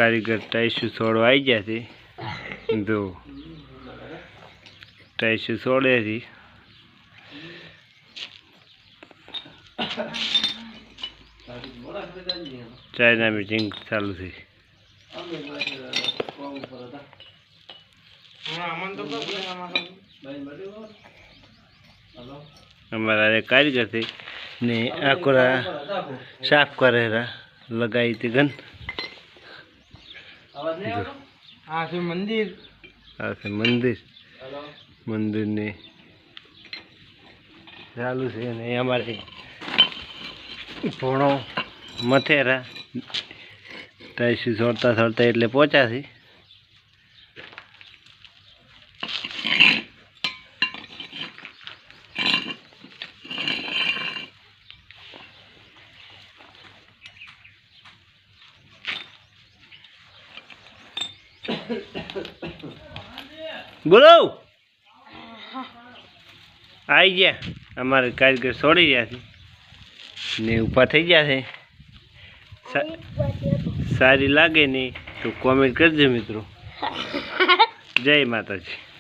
कारीगर टाइसू छोड़वा आई गया थी दो टाइसू छोड़े थी चाइना मीटिंग चालू थी हमारा कारीगर थे ने आकोरा साफ करे लगाई थी गन मंदिर मंदिर ने चालू से अमारे भोणो मथेरा टाइसू छोड़ता छोड़ता एटले पहुंचा थी बोलो आई गया हमारे कारीगर छोड़ी गया थी ने ऊपर थी गया थे सारी लागे नहीं तो कमेंट कर दो मित्रों। जय माता जी।